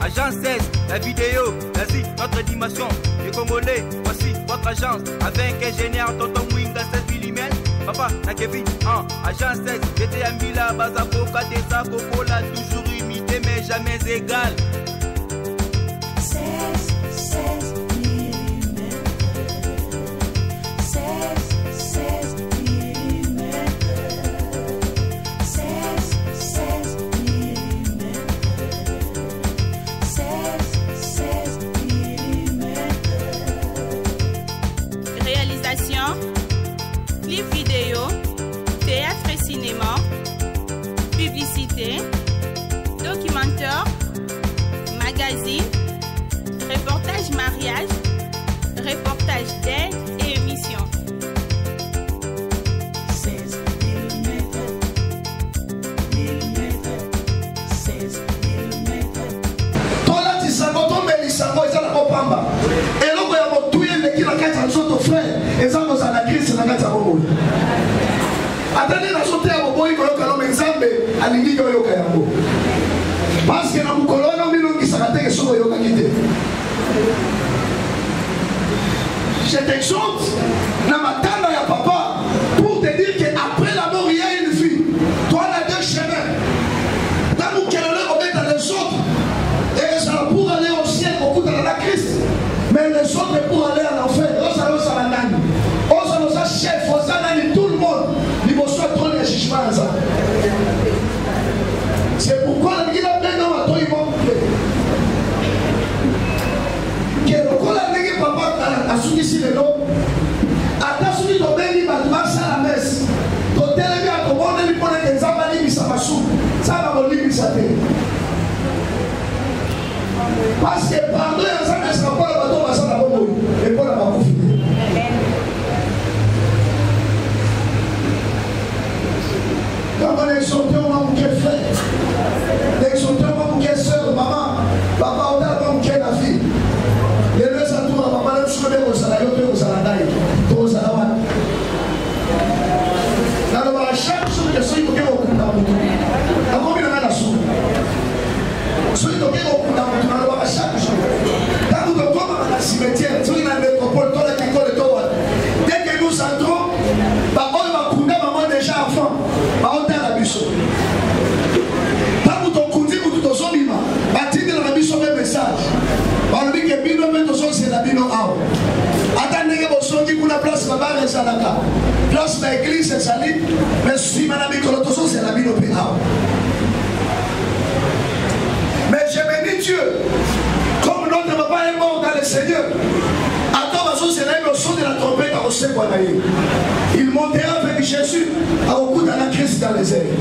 Agence 16, la vidéo, vas-y, notre animation. Les Congolais, voici votre agence. Avec ingénieur Tonton Winga 16 mm. Papa, na Kevin, Agence 16, j'étais à Mila, Bazako, Kadesa, Cocola, toujours imité mais jamais égal. 16 mm. 16 mm. 16 mm. 16 mm. Réalisation, clip vidéo, théâtre et cinéma, publicité, documentaire, magazine, reportage mariage, reportage d'aide et émission. 16 mm. 16 mm. Tola tisango melisango ezala kopamba. Eloko ya motuye mekila kati ya nzoto frère, ezango za na Christ na kati ya bobo. Atani na sote ya bobo ikoyoka no menzambe alingi yoka yango. Parce que na mukolona milongi sakateke soko yoka kite. Je t'exhorte na matanda ya papa pour te dire qu'après la mort il y a une vie. Toi on a deux chemins. Dans nous quel honneur on met dans les autres. Et ça pour aller au ciel beaucoup dans la Christ. Mais les autres pour aller à l'enfer. On chef, on tout le monde. Il faut soit trop de jugement. C'est pourquoi il a bien dans la toi que papa a soutenu ici le nom. A soutenu ton béni, il va à la messe. Ton télévision a commandé lui pour les examens, il s'en va sous. Ça va me dire, ça fait. Parce que pardon, ça ne sera pas le bateau, ça va mourir. Et pour la bateau finir. Quand on est sauté, on va mourir frère. Les sautés, on va mourir soeur, maman. Papa, on va mourir la fille. Les deux s'entourent, papa, le souhait au salaire, au salaire, au salaire. Dans le chaque chose que soit, il faut qu'il y ait au coup d'amour. Encore une fois, soit il faut qu'il y ait au coup d'amour. Chaque jour. Quand nous entrons dans la cimetière, sur une métropole, dans la école de Towa, dès que nous entrons, on va couper maman déjà enfant. On est à la bichon. Quand nous avons coupé, nous avons coupé, nous avons la bichon un message. On dit que Bino Mentoson c'est la Bino Ao. Attendez que vous soyez pour la place Baba et Salaka. Place de l'église c'est Sali, mais si Madame Mikolotoson c'est la Bino Ao. Mais je bénis Dieu. Comme notre papa est mort dans le Seigneur, attends, c'est là le son de la trompette à Oseguanaï. Il montera avec Jésus à beaucoup dans la crise dans les airs.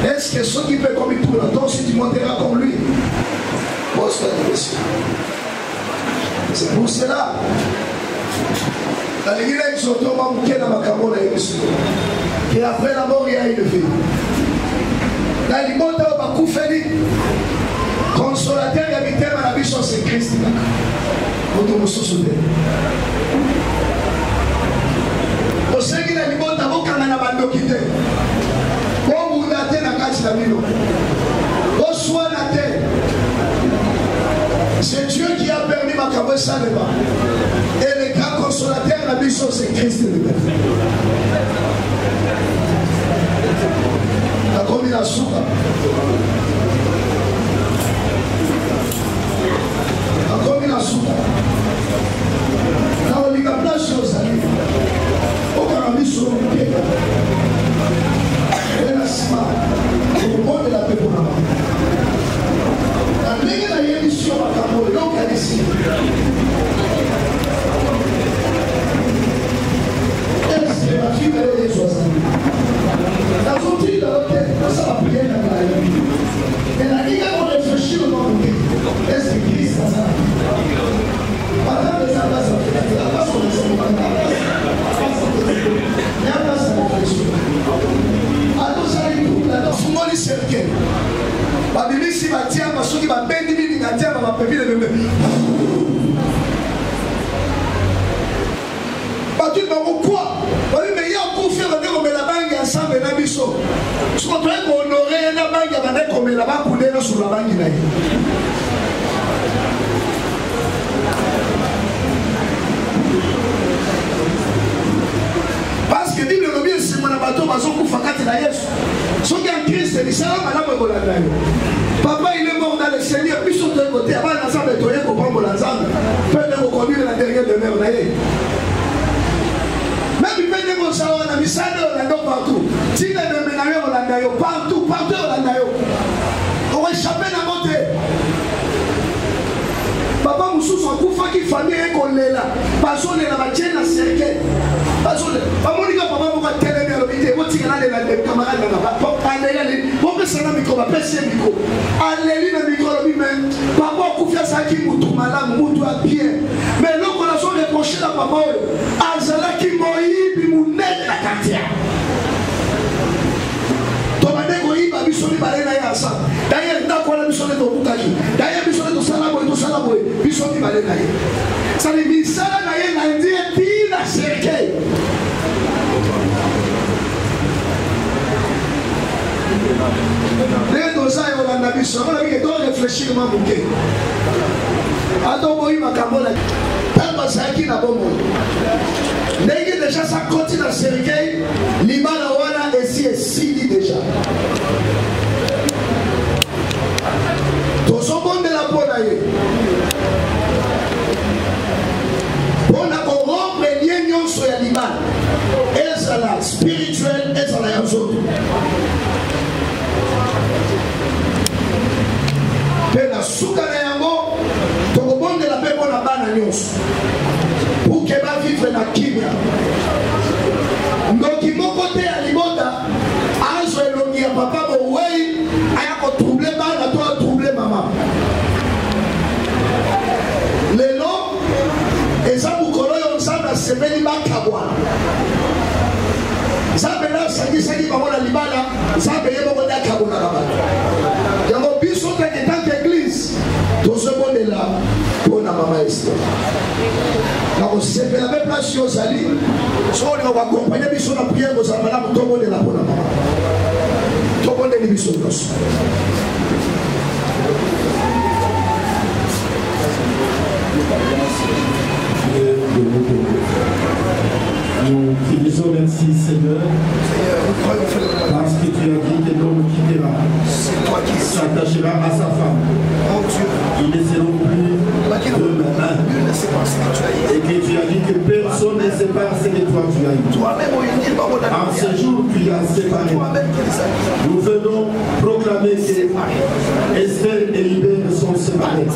Est-ce que ceux qui peuvent comme il tourne, toi aussi tu monteras comme lui? Pose-toi des questions. C'est pour cela. La Ligue est surtout manquée dans ma camoufle et après la mort il y a une vie. La Ligue va couper. Consolateur et habité à la bichon c'est Christ. Votre monsieur soudé. Au sein de la libonne d'abord quand on a bandé quitté. Bon vous datez la case la mino. Bon soit la terre. C'est Dieu qui a permis ma cabane ça là-bas. Et le grand consolateur la bichon c'est Christ lui-même. La combinaison. Comme il a souvent. Quand on dit la place sur sa vie, aucun ami sur le pied. Et la sima, au monde de la paix pour la main. La ligne de l'émission à Cameroun, donc elle est ici. C'est la fille de les 60. La sortie de l'hôtel, ça va prier dans la vie. Et la ligne, on réfléchit au nom de Dieu. Est-ce que Christ a ça? Madame les abbas, la place on les a pas. Il y a pas ça réflexion. Alors ça arrive tout là dans son lit cercle. Ba bibi si ba tia ba soki ba bendi bibi na tia ba pepi le bébé. Ba tu ba quoi? Ba mais il y a encore faire comme la banque ensemble na biso. Ce qu'on doit honorer na banque ba na comme la banque couler sur la banque na. qui famille est qu'on est là. Parce qu'on est là, tiens la cercle. Parce qu'on est là. Papa m'a télé à l'hôpital. Moi, tu as les camarades là-bas. Moi, je suis là, micro, je suis micro. Allez, le micro, lui-même. Papa, Koufia Saki, Moutou, Madame, Moutou à pied. Mais là, on a son reproché à papa. Azala qui moï, puis mounet la quartier. D'ailleurs, déjà ça continue à cercueil, l'imana wana ici est sidi déjà. Tout son bon de la peau d'ailleurs. On a rompre les liens sur la l'imana. Et ça la spirituelle et ça la yazoto. Mais la souka na yango, tout bon de la paix pour la bana nyos. Pour qu'elle va vivre na kimia. Donc il m'a côté à l'ibota, azo elongi ya papa bo wei, aya ko trouble bana to trouble mama. Lelo eza bukolo yo nsana semeli bakabwa. Zabe na sangi bango na libala, zabe yebo ko dakabona kabana. Yango biso ta tant église, to se bonne là pour na mama Esther. C'est la même place aux alliés. Si on va accompagner biso na prière aux amana tout le monde est là pour la maman. Tout le monde est biso nos. Nous te disons merci Seigneur, parce que tu as dit que l'homme quittera, s'attachera à sa femme. Ils ne seront plus deux mains. Et que tu as dit que personne ne sépare ce que toi tu as eu. En ce jour tu as séparé. Nous venons proclamer que Esther et Libère sont séparés.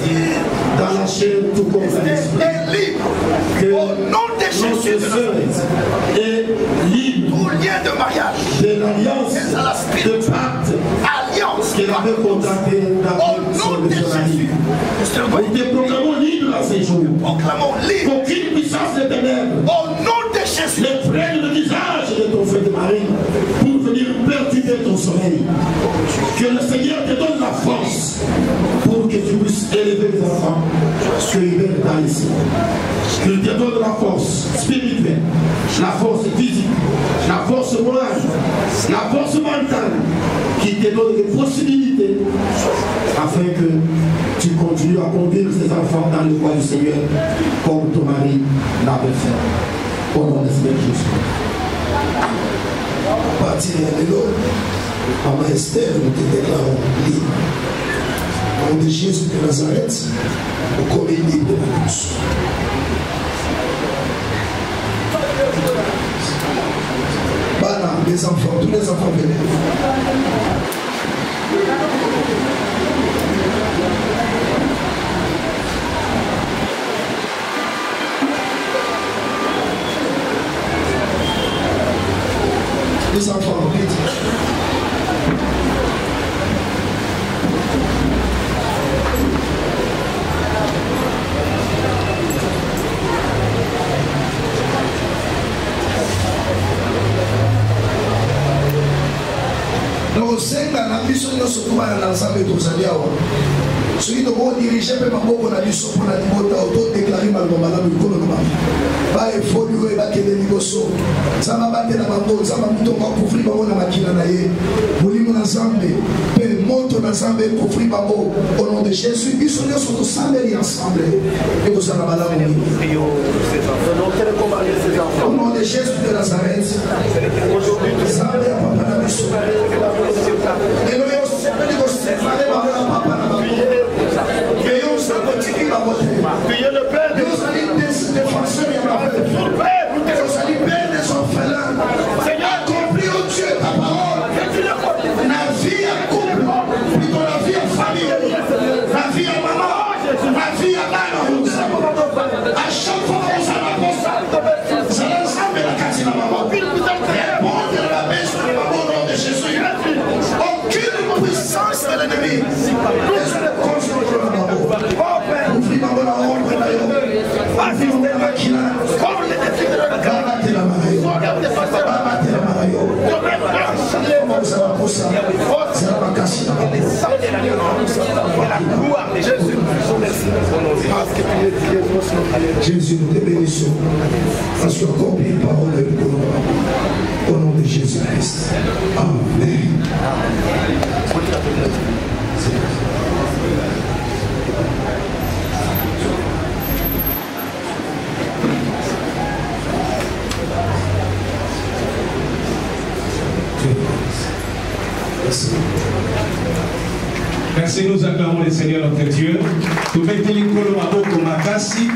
Dans la chair tout comme dans l'esprit. Que notre sœur est libre Tout lien de mariage, de l'alliance de pacte qu'elle avait contracté dans son mari. Nous te proclamons libre à ces jours. Qu'aucune puissance de ténèbres ne prenne le visage de ton frère de Marie pour venir perturber ton sommeil. Que le Seigneur te donne la force pour que tu puisses élever les enfants que il est dans ici. Qu'il te donne la force spirituelle, la force physique, la force morale, la force mentale, qui te donne des possibilités afin que tu continues à conduire ces enfants dans le voie du Seigneur comme ton mari l'avait fait. Au nom de Seigneur Jésus. partir de l'eau, Maman Esther, nous te déclarons libre. Au nom de Jésus de Nazareth, nous commis libre de tous. Bana, les enfants, tous les enfants venez. Les enfants, vite. Donc, c'est dans la mission de ce pouvoir dans l'ensemble de tous les gens. Celui de vous diriger, mais pas beaucoup la mission pour la liberté, auto-déclarer malgré le gouvernement. Pas évoluer, pas que des négociations. Ça m'a battu la bande, ça m'a mis ton corps pour frire la machine à l'aïe. Vous l'avez ensemble, mais monte ensemble pour frire au nom de Jésus. Ils sont tous ensemble et ensemble. Et vous allez la balade. Au nom de Jésus de Nazareth. Aujourd'hui, nous allons à papa la mission. Et nous allons séparer papa la mission. Et nous allons continuer la beauté. Nous allons défenseurs et la paix. Nous allons paix des orphelins. Accomplis au Dieu ta parole. La vie à couple, plutôt la vie à famille, la vie à maman, la vie à mère. Jésus, nous te bénissons. Parce que accompli une parole de Koloma. Au nom de Jésus-Christ. Amen. Merci. Merci, nous acclamons le Seigneur notre Dieu. Nous mettons les colons à beaucoup makasi.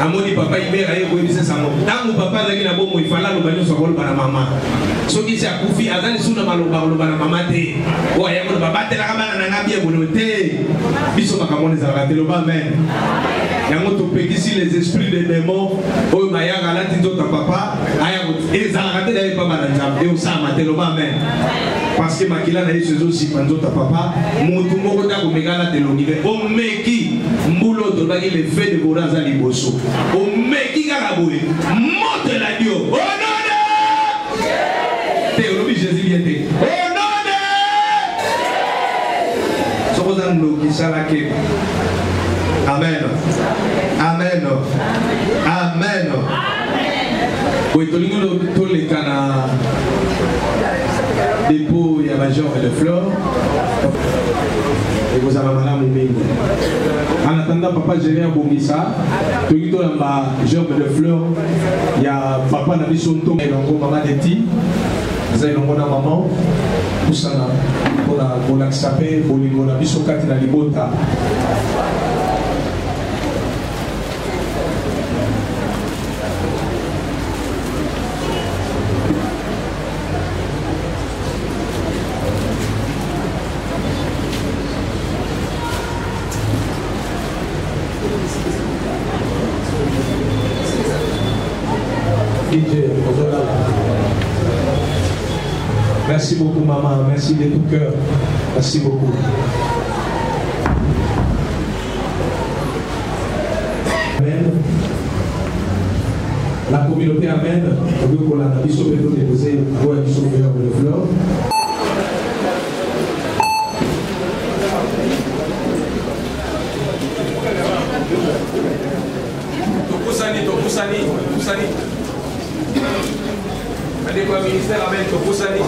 Amoni papa ibera ye koyebisa sango ntango papa azalaki na bomo ifala aloba nyonso akoloba na mama soki esi akufi aza lisusu na maloba koloba na mama te oyo aya koloba batelaka bana na nga bie bono te biso makambo ezalaka te loba amen yango topekisi les esprits de démons oyo mayaka alati nzoto papa aya ezalaka te daye pamba na nzambe eosama te loba amen parce que makila na yesu ezosima nzoto papa motu moko te akomekala te longive omeki mbulo tolobaki le fait de bora aza liboso omeki kaka boye moto eladi yo onone te olobi jésus bien te onone soko oza nokisalaki amen amen amen boye tolingi toleka na dépôt ya bagenre de fleurs et vous avez madame Mingo. En attendant, papa gérer un bongisa, tout le temps ma gerbe de fleurs, il y a papa n'a vu son tom et l'ongo maman de ti, vous avez l'ongo na maman, tout ça pour l'accepter, pour l'ingo na biso kati na libota. Merci beaucoup maman, merci de tout cœur, merci beaucoup. Amen. La communauté amène, on veut qu'on a dit sauver nos déposés, pour un sauveur de fleurs. Topusani. Allez quoi ministère amène Topusani.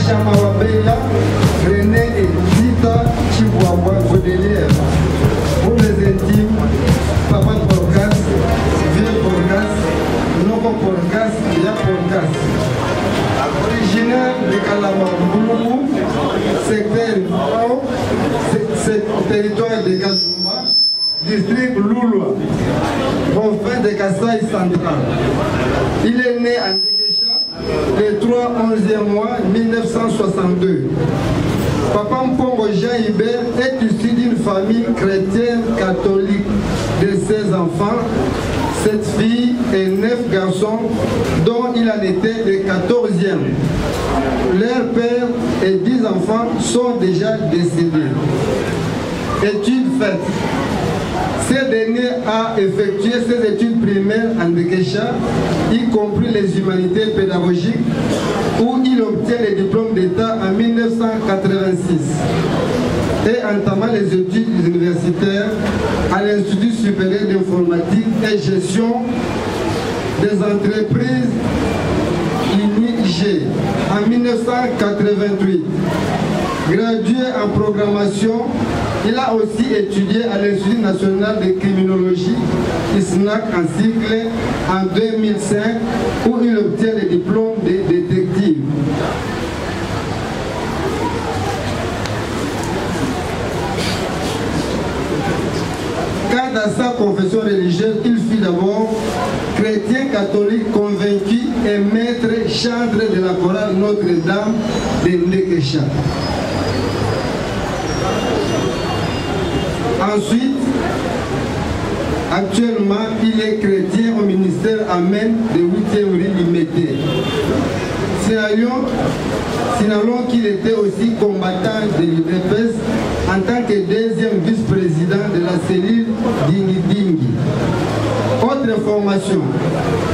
Chamawabeya, René et Zita Chihuahua Godelier. Pour les intimes, Papa Porcas, Vieux Porcas, Novo Porcas, Ya Porcas. Originaire de Kalamamboulou, secteur territoire de Kazumba, district Louloua, confin de Kasaï central. Il est né en Dégécha le 3 11e mois 1962. Papa Mpongo Jean Hubert est issu d'une famille chrétienne catholique de 16 enfants, 7 filles et 9 garçons, dont il en était le 14e. Leur père et 10 enfants sont déjà décédés. Études faites. Ce dernier a effectué ses études primaires en Dégécha, y compris les humanités pédagogiques, où il obtient le diplôme d'État en 1986 et entama les études universitaires à l'Institut supérieur d'informatique et gestion des entreprises INIG en 1988. Gradué en programmation, il a aussi étudié à l'Institut national de criminologie, ISNAC en cycle, en 2005, où il obtient le diplôme de détective. Quant à sa confession religieuse, il fut d'abord chrétien catholique convaincu et maître chantre de la chorale Notre-Dame de Ndékécha. Ensuite, actuellement, il est chrétien au ministère Amen de 8e rue Limité. Signalons qu'il était aussi combattant de l'UDPS en tant que deuxième vice-président de la cellule Dingi Dingi. Autre information,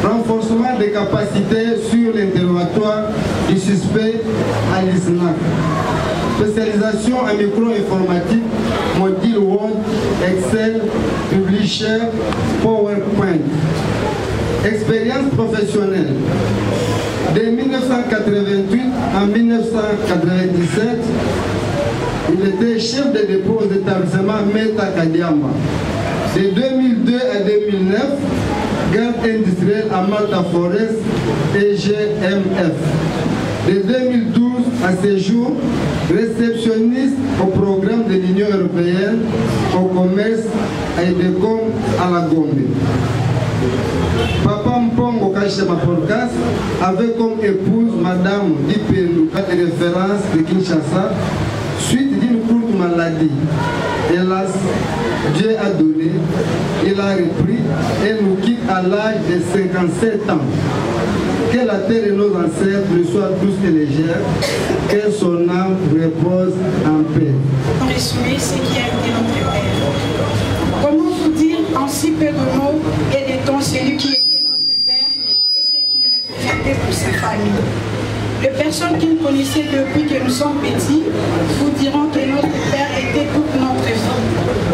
renforcement des capacités sur l'interrogatoire du suspect à l'ISNAC. Spécialisation en micro-informatique, module Word, Excel, Publisher, PowerPoint. Expérience professionnelle. De 1988 à 1997, il était chef de dépôt aux établissements Meta Kadiama. De 2002 à 2009, garde industrielle à Malta Forest et GMF. De 2012 à ce jour, réceptionniste au programme de l'Union européenne au commerce à Idecom à la Gombe. Papa Mpongo Kachema Porcas avait comme épouse Madame Dipelou, de référence de Kinshasa, suite d'une courte maladie. Hélas, Dieu a donné, il a repris et nous quitte à l'âge de 57 ans. Que la terre de nos ancêtres lui soit douce et légère, que son âme repose en paix. En résumé, ce qui a été notre Père. Comment vous dire en si peu de mots et de temps celui qui était notre Père et ce qu'il représentait pour sa famille? Les personnes qui nous connaissaient depuis que nous sommes petits vous diront que notre Père était toute notre vie.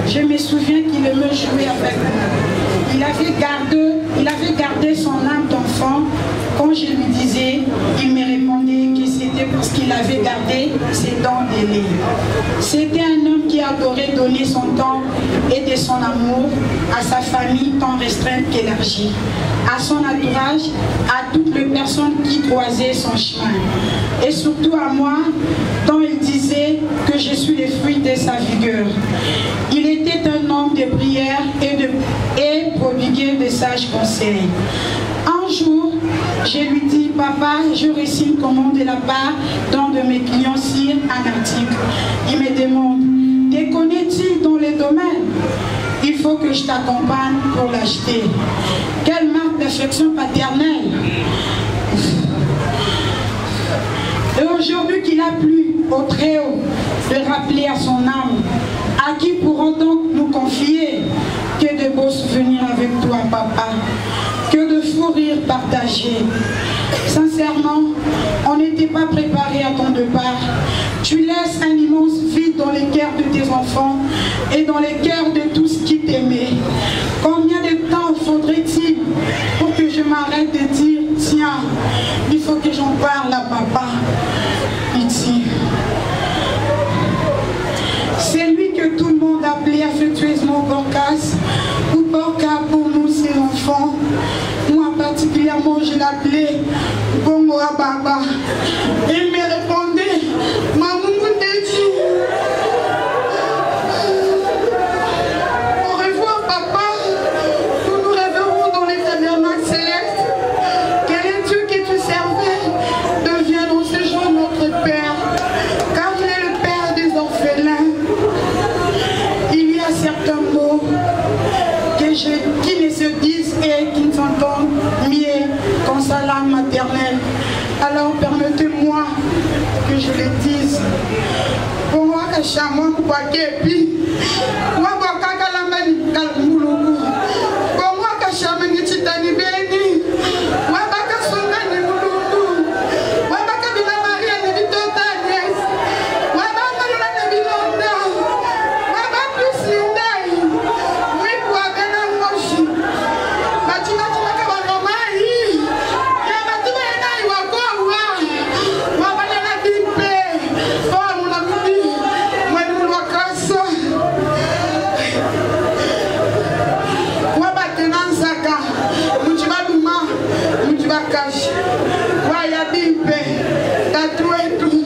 Je me souviens qu'il aimait jouer avec nous. Il avait gardé son âme d'enfant. Quand je lui disais, il me répondait que c'était parce qu'il avait gardé ses dents d'aîné. C'était un homme qui adorait donner son temps et de son amour à sa famille tant restreinte qu'élargie, à son entourage, à toutes les personnes qui croisaient son chemin. Et surtout à moi, dont il disait que je suis le fruit de sa vigueur. Il était un homme de prière et prodiguait de sages conseils. Un jour, je lui dis, papa, je reçois une commande de la part d'un de mes clients sur un article. Il me demande, te connais-tu dans les domaines? Il faut que je t'accompagne pour l'acheter. Quelle marque d'affection paternelle! Et aujourd'hui qu'il a plu au Très-Haut de rappeler à son âme, à qui pourrons donc nous confier? Que de beaux souvenirs avec toi, papa. Que de fous rires partagés. Sincèrement, on n'était pas préparé à ton départ. Tu laisses un immense vide dans les cœurs de tes enfants et dans les cœurs de tous qui t'aimaient. Combien de temps faudrait-il pour que je m'arrête de dire, tiens, il faut que j'en parle à papa? appelé affectueusement Borkas, ou Borka pour nous, ses enfants. Moi particulièrement, je l'appelais Bongo Baba. Il me répondait, Maman Deji. Au revoir, papa. Nous nous réveillerons dans les tabernacles célestes. Quel est Dieu que tu servais devienne en ce jour notre Père, car il est le Père des orphelins. Il y a certains mots qui ne se disent et qui ne s'entendent mieux qu'en sa langue maternelle. Alors permettez-moi que je le dise. Pour moi, que je suis moi, puis moi, pour moi, que je suis Titani Béni, moi, que je suis Moulou, moi, que je suis Maria, ne dit pas Agnès, moi, que je suis Londa, moi, plus Lindaï, oui, pour Abena Moshi, Matina, tu m'as qu'à Romaï, et Matina, il y a quoi, moi, Maria, Bipé, oh, mon ami, moi, nous, nous, Kassa. Cash, Waya Bimpe, tatoué tout.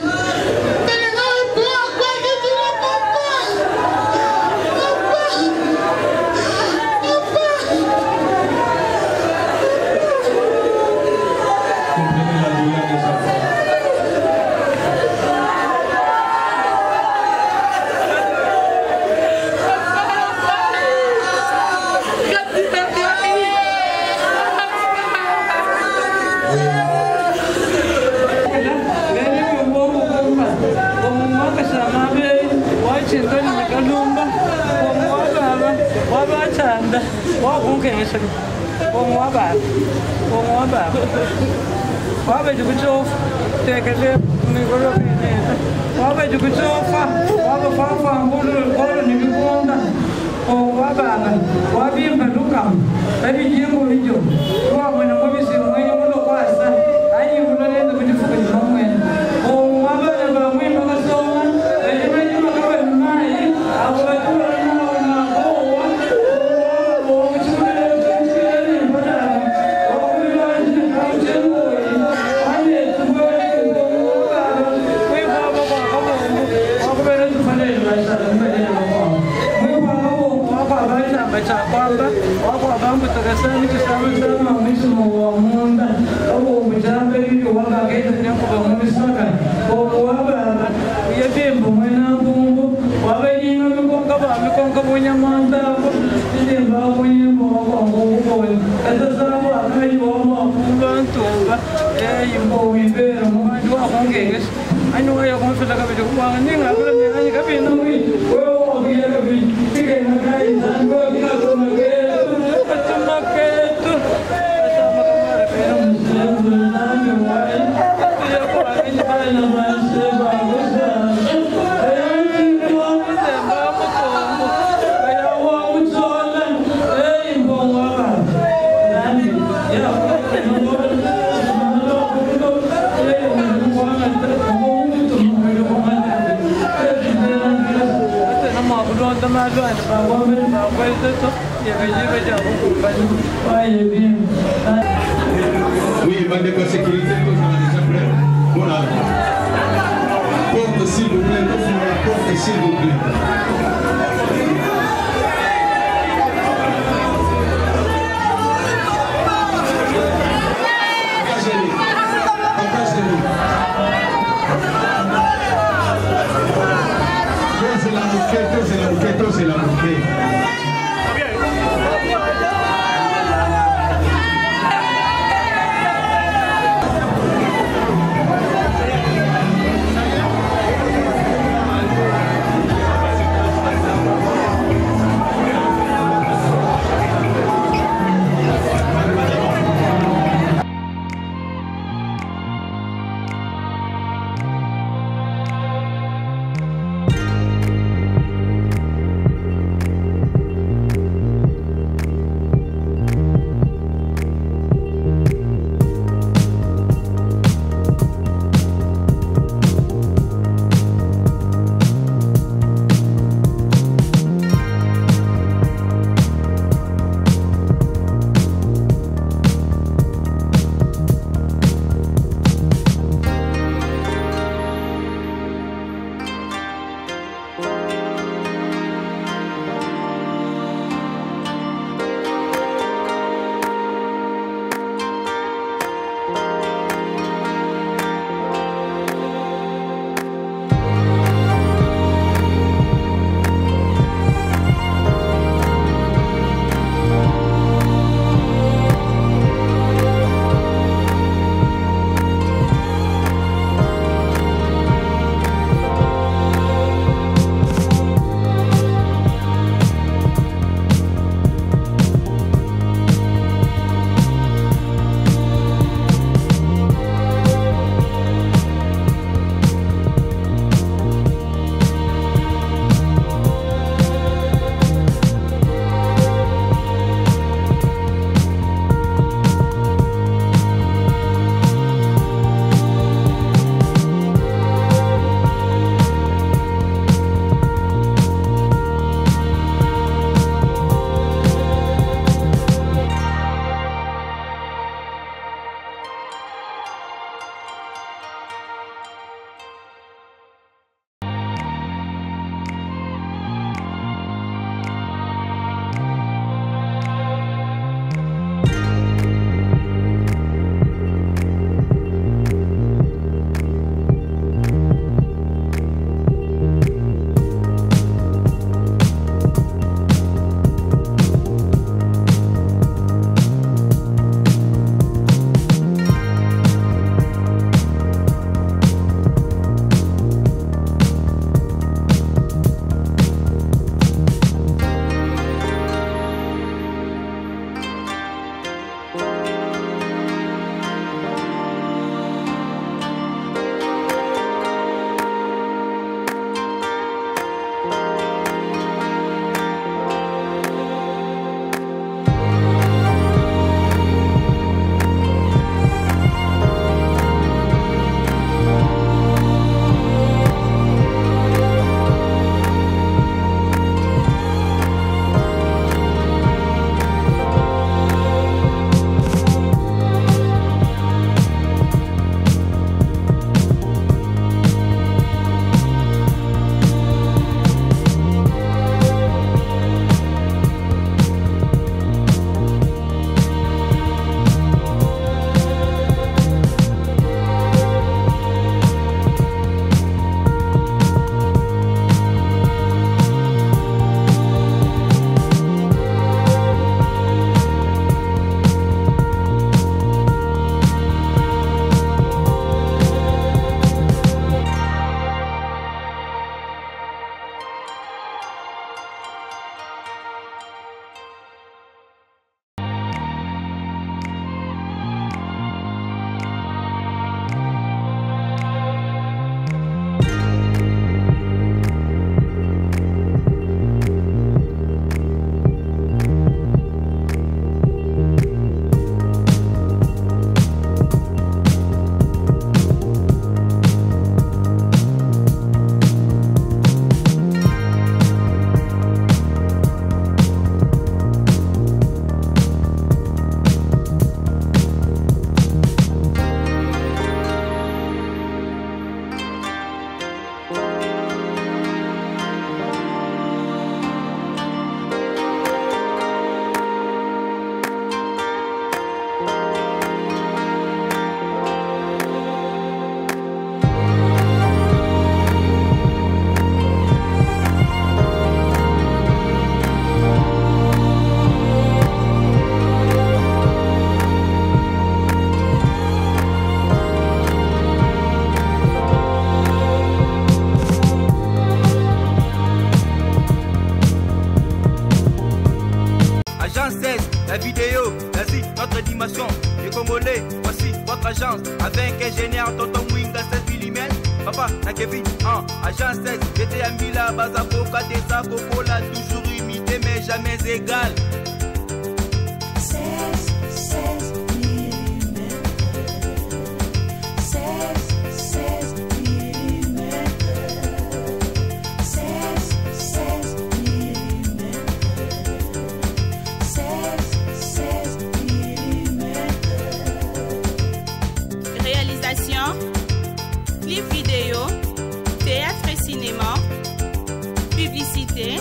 Oui, va de sécurité, nous sommes déjà prêts. Voilà. Porte s'il vous plaît, nous la porte s'il vous plaît. C'est la bouquet. Congolais, voici votre agence avec ingénieur Tonton Mwinga 16 mm. Papa, na Kevin, agence 16, j'étais à Mila, Bazaboka, Tessa, Cocola, toujours imité mais jamais égal. 16 mm. 16 mm. 16 mm. 16 mm. Réalisation, clip vidéo, théâtre et cinéma, publicité,